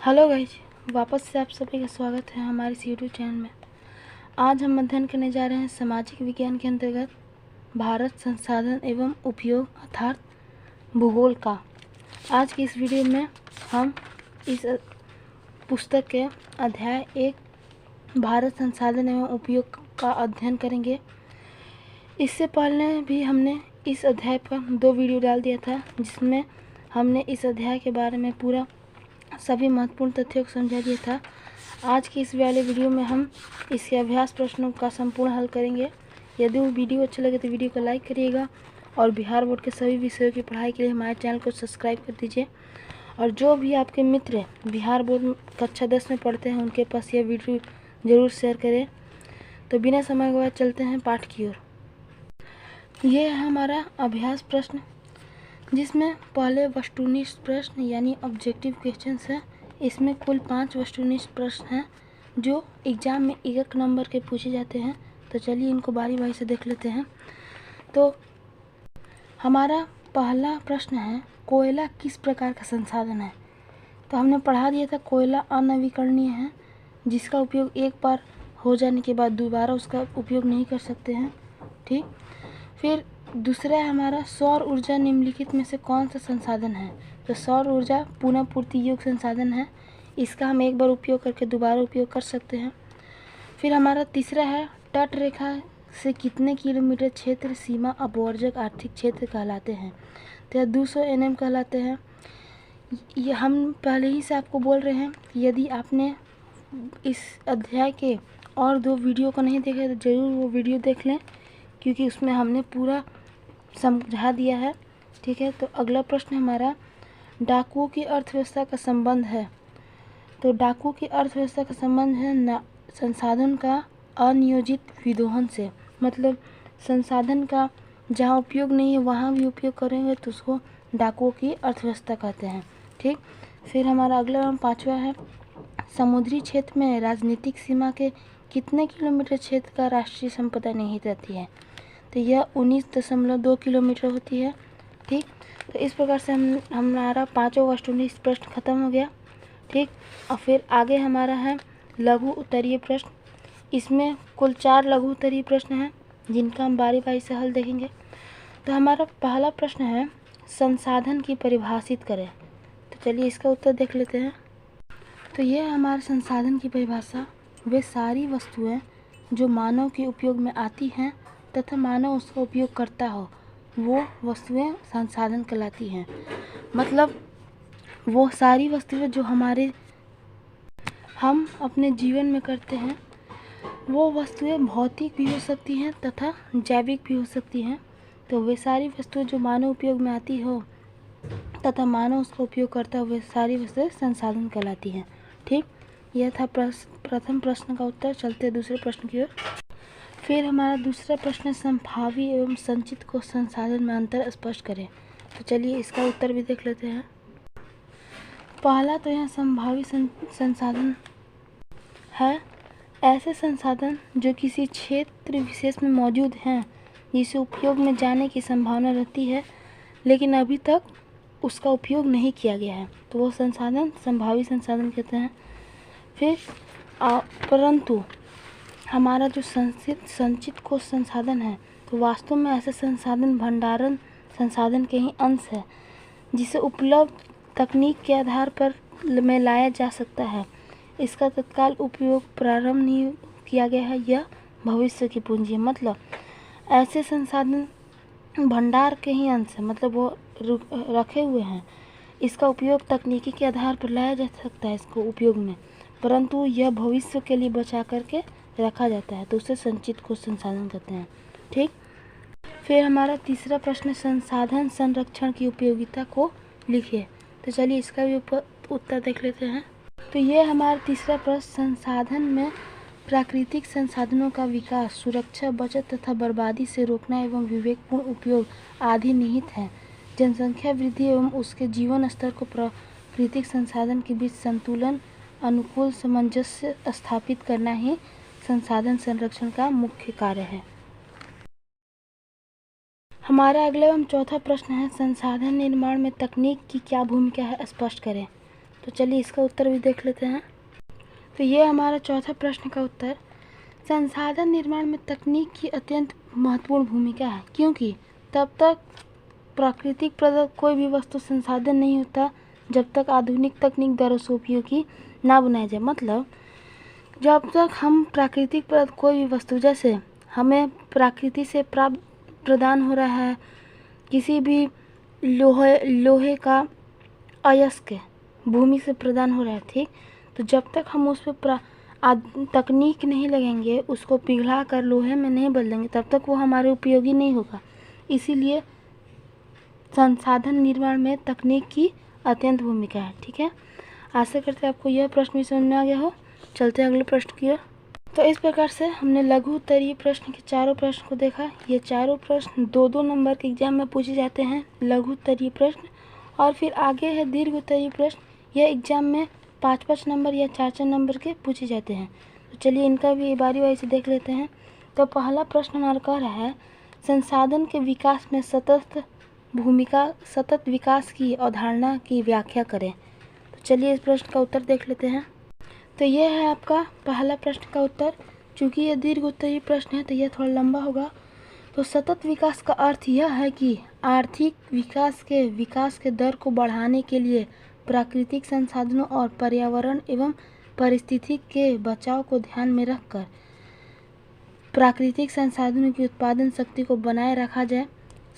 Hello guys, वापस से आप सभी का स्वागत है हमारे इस यूट्यूब चैनल में। आज हम अध्ययन करने जा रहे हैं सामाजिक विज्ञान के अंतर्गत भारत संसाधन एवं उपयोग अर्थात भूगोल का। आज की इस वीडियो में हम इस पुस्तक के अध्याय 1 भारत संसाधन एवं उपयोग का अध्ययन करेंगे। इससे पहले भी हमने इस अध्याय पर 2 वीडियो डाल दिया था, जिसमें हमने इस अध्याय के बारे में पूरा सभी महत्वपूर्ण तथ्यों को समझा दिया था। आज की इस वाले वीडियो में हम इसके अभ्यास प्रश्नों का संपूर्ण हल करेंगे। यदि वो वीडियो अच्छा लगे तो वीडियो को लाइक करिएगा और बिहार बोर्ड के सभी विषयों की पढ़ाई के लिए हमारे चैनल को सब्सक्राइब कर दीजिए। और जो भी आपके मित्र बिहार बोर्ड कक्षा 10 में पढ़ते हैं उनके पास यह वीडियो ज़रूर शेयर करें। तो बिना समय गवाए चलते हैं पाठ की ओर। ये है हमारा अभ्यास प्रश्न, जिसमें पहले वस्तुनिष्ठ प्रश्न यानी ऑब्जेक्टिव क्वेश्चंस है। इसमें कुल 5 वस्तुनिष्ठ प्रश्न हैं जो एग्ज़ाम में 1 नंबर के पूछे जाते हैं। तो चलिए इनको बारी बारी से देख लेते हैं। तो हमारा पहला प्रश्न है, कोयला किस प्रकार का संसाधन है। तो हमने पढ़ा दिया था कोयला अनवीकरणीय है, जिसका उपयोग एक बार हो जाने के बाद दोबारा उसका उपयोग नहीं कर सकते हैं। ठीक, फिर दूसरा है हमारा सौर ऊर्जा निम्नलिखित में से कौन सा संसाधन है। तो सौर ऊर्जा पुनः पूर्ति योग्य संसाधन है, इसका हम एक बार उपयोग करके दोबारा उपयोग कर सकते हैं। फिर हमारा तीसरा है तट रेखा से कितने किलोमीटर क्षेत्र सीमा अपवर्जक आर्थिक क्षेत्र कहलाते हैं। तो यह 200 NM कहलाते हैं। ये हम पहले ही से आपको बोल रहे हैं कि यदि आपने इस अध्याय के और 2 वीडियो को नहीं देखा तो ज़रूर वो वीडियो देख लें, क्योंकि उसमें हमने पूरा समझा दिया है। ठीक है, तो अगला प्रश्न हमारा डाकुओं की अर्थव्यवस्था का संबंध है। तो डाकुओं की अर्थव्यवस्था का संबंध है संसाधन का अनियोजित विदोहन से। मतलब संसाधन का जहाँ उपयोग नहीं है वहाँ भी उपयोग करेंगे तो उसको डाकुओं की अर्थव्यवस्था कहते हैं। ठीक, फिर हमारा अगला 5वां है, समुद्री क्षेत्र में राजनीतिक सीमा के कितने किलोमीटर क्षेत्र का राष्ट्रीय संपदा निहित रहती है। तो यह 19.2 किलोमीटर होती है। ठीक, तो इस प्रकार से हमारा 5वां वस्तुनिष्ठ प्रश्न खत्म हो गया। ठीक, और फिर आगे हमारा है लघु उत्तरीय प्रश्न। इसमें कुल 4 लघु उत्तरीय प्रश्न हैं, जिनका हम बारी बारी से हल देखेंगे। तो हमारा पहला प्रश्न है, संसाधन की परिभाषित करें। तो चलिए इसका उत्तर देख लेते हैं। तो यह हमारे संसाधन की परिभाषा वे सारी वस्तुएं जो मानव के उपयोग में आती हैं तथा मानव उसका उपयोग करता हो, वो वस्तुएं संसाधन कहलाती हैं। मतलब वो सारी वस्तुएं जो हम अपने जीवन में करते हैं, वो वस्तुएं भौतिक भी हो सकती हैं तथा जैविक भी हो सकती हैं। तो वे सारी वस्तुएं जो मानव उपयोग में आती हो तथा मानव उसका उपयोग करता हो, वे सारी वस्तुएं संसाधन कहलाती हैं। ठीक, यह था प्रथम प्रश्न का उत्तर। चलते दूसरे प्रश्न की ओर। फिर हमारा दूसरा प्रश्न, संभावी एवं संचित को संसाधन में अंतर स्पष्ट करें। तो चलिए इसका उत्तर भी देख लेते हैं। पहला तो यहाँ संभावी संसाधन है ऐसे संसाधन जो किसी क्षेत्र विशेष में मौजूद हैं, जिसे उपयोग में जाने की संभावना रहती है लेकिन अभी तक उसका उपयोग नहीं किया गया है, तो वो संसाधन संभावी संसाधन कहते हैं। फिर परंतु हमारा जो संचित कोश संसाधन है, तो वास्तव में ऐसे संसाधन भंडारण संसाधन के ही अंश है, जिसे उपलब्ध तकनीक के आधार पर में लाया जा सकता है। इसका तत्काल उपयोग प्रारंभ नहीं किया गया है, यह भविष्य की पूंजी है। मतलब ऐसे संसाधन भंडार के ही अंश है, मतलब वो रखे हुए हैं। इसका उपयोग तकनीकी के आधार पर लाया जा सकता है इसको उपयोग में, परंतु यह भविष्य के लिए बचा करके रखा जाता है, तो उसे संचित कोश संसाधन कहते हैं। ठीक, फिर हमारा तीसरा प्रश्न, संसाधन संरक्षण की उपयोगिता को लिखिए। तो चलिए इसका भी उत्तर देख लेते हैं। तो ये हमारा तीसरा प्रश्न, संसाधन में प्राकृतिक संसाधनों का विकास, सुरक्षा, बचत तथा बर्बादी से रोकना एवं विवेकपूर्ण उपयोग आदि निहित है। जनसंख्या वृद्धि एवं उसके जीवन स्तर को प्राकृतिक संसाधन के बीच संतुलन, अनुकूल सामंजस्य स्थापित करना ही संसाधन संरक्षण का मुख्य कार्य है। हमारा अगला एवं चौथा प्रश्न है, संसाधन निर्माण में तकनीक की क्या भूमिका है, स्पष्ट करें। तो चलिए इसका उत्तर भी देख लेते हैं। तो ये हमारा चौथा प्रश्न का उत्तर, संसाधन निर्माण में तकनीक की अत्यंत महत्वपूर्ण भूमिका है, क्योंकि तब तक प्राकृतिक प्रदत्त कोई भी वस्तु संसाधन नहीं होता जब तक आधुनिक तकनीक द्वारा उसका उपयोगी ना बनाया जाए। मतलब जब तक हम प्राकृतिक प्रदत्त कोई भी वस्तु, जैसे हमें प्रकृति से प्राप्त प्रदान हो रहा है किसी भी लोहे का अयस्क भूमि से प्रदान हो रहा है, ठीक, तो जब तक हम उस पर तकनीक नहीं लगेंगे, उसको पिघला कर लोहे में नहीं बदलेंगे, तब तक वो हमारे उपयोगी नहीं होगा। इसीलिए संसाधन निर्माण में तकनीक की अत्यंत भूमिका है। ठीक है, आशा करते हैं आपको यह प्रश्न भी समझ में आ गया हो। चलते हैं अगले प्रश्न की ओर। तो इस प्रकार से हमने लघु उत्तरीय प्रश्न के चारों प्रश्न को देखा। ये चारों प्रश्न 2-2 नंबर के एग्जाम में पूछे जाते हैं, लघु उत्तरीय प्रश्न। और फिर आगे है दीर्घ उत्तरीय प्रश्न, यह एग्जाम में 5-5 नंबर या 4-4 नंबर के पूछे जाते हैं। तो चलिए इनका भी बारी बारी से देख लेते हैं। तो पहला प्रश्न हमारा कह रहा है, संसाधन के विकास में सतत विकास की अवधारणा की व्याख्या करें। तो चलिए इस प्रश्न का उत्तर देख लेते हैं। तो यह है आपका पहला प्रश्न का उत्तर। चूँकि यह दीर्घ उत्तरीय प्रश्न है तो यह थोड़ा लंबा होगा। तो सतत विकास का अर्थ यह है कि आर्थिक विकास के दर को बढ़ाने के लिए प्राकृतिक संसाधनों और पर्यावरण एवं परिस्थिति के बचाव को ध्यान में रखकर प्राकृतिक संसाधनों की उत्पादन शक्ति को बनाए रखा जाए।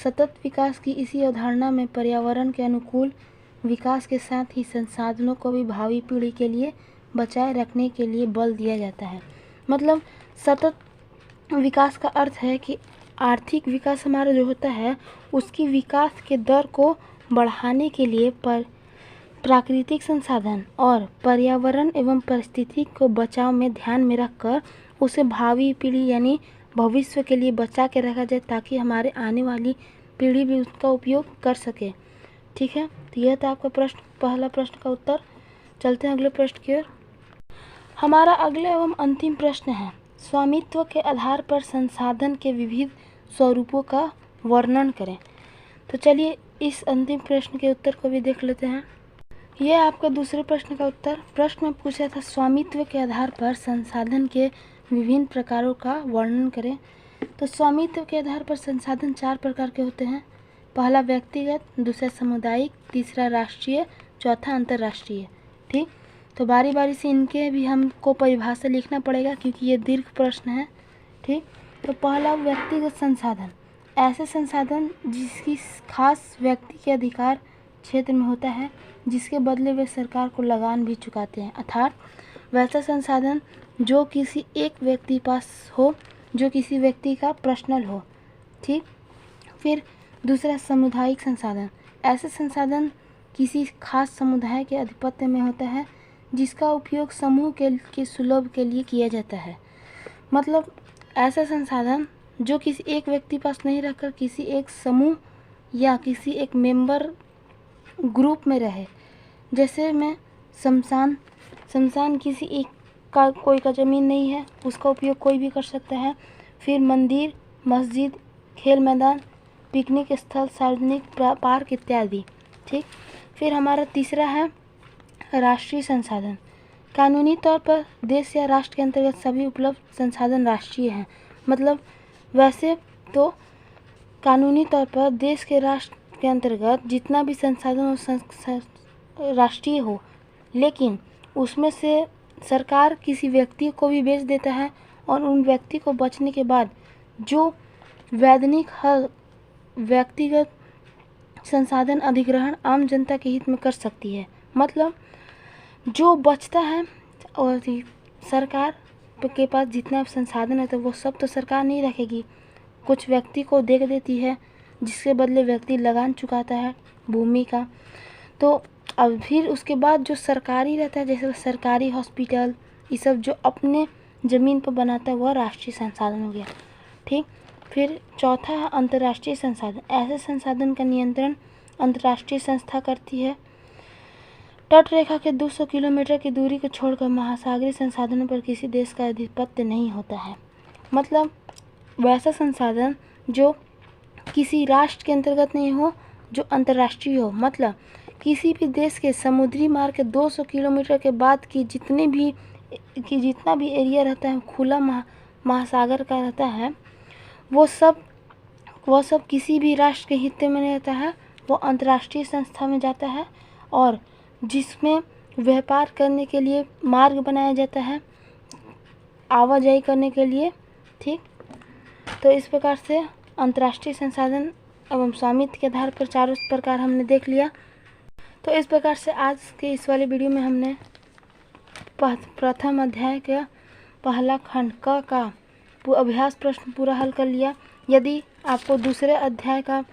सतत विकास की इसी अवधारणा में पर्यावरण के अनुकूल विकास के साथ ही संसाधनों को भी भावी पीढ़ी के लिए बचाए रखने के लिए बल दिया जाता है। मतलब सतत विकास का अर्थ है कि आर्थिक विकास हमारा जो होता है उसकी विकास के दर को बढ़ाने के लिए प्राकृतिक संसाधन और पर्यावरण एवं परिस्थिति को बचाव में ध्यान में रखकर उसे भावी पीढ़ी यानी भविष्य के लिए बचा के रखा जाए, ताकि हमारे आने वाली पीढ़ी भी उसका उपयोग कर सके। ठीक है, तो यह था आपका पहला प्रश्न का उत्तर। चलते हैं अगले प्रश्न की ओर। हमारा अगला एवं अंतिम प्रश्न है, स्वामित्व के आधार पर संसाधन के विविध स्वरूपों का वर्णन करें। तो चलिए इस अंतिम प्रश्न के उत्तर को भी देख लेते हैं। यह आपका दूसरे प्रश्न का उत्तर। प्रश्न में पूछा था, स्वामित्व के आधार पर संसाधन के विभिन्न प्रकारों का वर्णन करें। तो स्वामित्व के आधार पर संसाधन 4 प्रकार के होते हैं। पहला व्यक्तिगत, दूसरा सामुदायिक, तीसरा राष्ट्रीय, चौथा अंतर्राष्ट्रीय। ठीक, तो बारी बारी से इनके भी हमको परिभाषा लिखना पड़ेगा क्योंकि ये दीर्घ प्रश्न है। ठीक, तो पहला व्यक्तिगत संसाधन, ऐसे संसाधन जिसकी खास व्यक्ति के अधिकार क्षेत्र में होता है, जिसके बदले वे सरकार को लगान भी चुकाते हैं। अर्थात वैसा संसाधन जो किसी एक व्यक्ति पास हो, जो किसी व्यक्ति का पर्सनल हो। ठीक, फिर दूसरा सामुदायिक संसाधन, ऐसे संसाधन किसी खास समुदाय के आधिपत्य में होता है, जिसका उपयोग समूह के सुलभ के लिए किया जाता है। मतलब ऐसा संसाधन जो किसी एक व्यक्ति पास नहीं रहकर किसी एक समूह या किसी एक मेंबर ग्रुप में रहे। जैसे में शमशान किसी एक का कोई का ज़मीन नहीं है, उसका उपयोग कोई भी कर सकता है। फिर मंदिर, मस्जिद, खेल मैदान, पिकनिक स्थल, सार्वजनिक पार्क इत्यादि। ठीक, फिर हमारा तीसरा है राष्ट्रीय संसाधन। कानूनी तौर पर देश या राष्ट्र के अंतर्गत सभी उपलब्ध संसाधन राष्ट्रीय हैं। मतलब वैसे तो कानूनी तौर पर देश के राष्ट्र के अंतर्गत जितना भी संसाधन राष्ट्रीय हो, लेकिन उसमें से सरकार किसी व्यक्ति को भी बेच देता है और उन व्यक्ति को बचने के बाद जो वैधानिक हल व्यक्तिगत संसाधन अधिग्रहण आम जनता के हित में कर सकती है। मतलब जो बचता है और सरकार के पास जितना संसाधन है तो वो सब तो सरकार नहीं रखेगी, कुछ व्यक्ति को दे देती है, जिसके बदले व्यक्ति लगान चुकाता है भूमि का। तो अब फिर उसके बाद जो सरकारी रहता है, जैसे सरकारी हॉस्पिटल, ये सब जो अपने ज़मीन पर बनाता है वह राष्ट्रीय संसाधन हो गया। ठीक, फिर चौथा है अंतर्राष्ट्रीय संसाधन। ऐसे संसाधन का नियंत्रण अंतर्राष्ट्रीय संस्था करती है। तट रेखा के 200 किलोमीटर की दूरी को छोड़कर महासागरीय संसाधनों पर किसी देश का आधिपत्य नहीं होता है। मतलब वैसा संसाधन जो किसी राष्ट्र के अंतर्गत नहीं हो, जो अंतर्राष्ट्रीय हो। मतलब किसी भी देश के समुद्री मार्ग के 200 किलोमीटर के बाद की जितना भी एरिया रहता है, खुला महासागर का रहता है, वो सब किसी भी राष्ट्र के हित में नहीं रहता है, वो अंतर्राष्ट्रीय संस्था में जाता है और जिसमें व्यापार करने के लिए मार्ग बनाया जाता है, आवाजाही करने के लिए। ठीक, तो इस प्रकार से अंतर्राष्ट्रीय संसाधन एवं स्वामित्व के आधार पर चारों प्रकार हमने देख लिया। तो इस प्रकार से आज के इस वाले वीडियो में हमने प्रथम अध्याय का पहला खंड क का अभ्यास प्रश्न पूरा हल कर लिया। यदि आपको दूसरे अध्याय का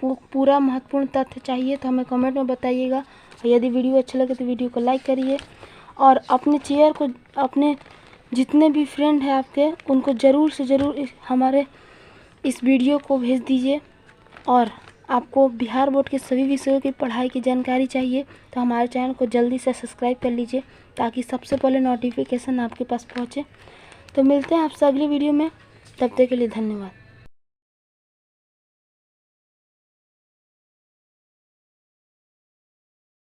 पूरा महत्वपूर्ण तथ्य चाहिए तो हमें कमेंट में बताइएगा। और यदि वीडियो अच्छा लगे तो वीडियो को लाइक करिए और अपने जितने भी फ्रेंड हैं आपके, उनको ज़रूर से ज़रूर हमारे इस वीडियो को भेज दीजिए। और आपको बिहार बोर्ड के सभी विषयों की पढ़ाई की जानकारी चाहिए तो हमारे चैनल को जल्दी से सब्सक्राइब कर लीजिए ताकि सबसे पहले नोटिफिकेशन आपके पास पहुँचे। तो मिलते हैं आपसे अगली वीडियो में, तब तक के लिए धन्यवाद।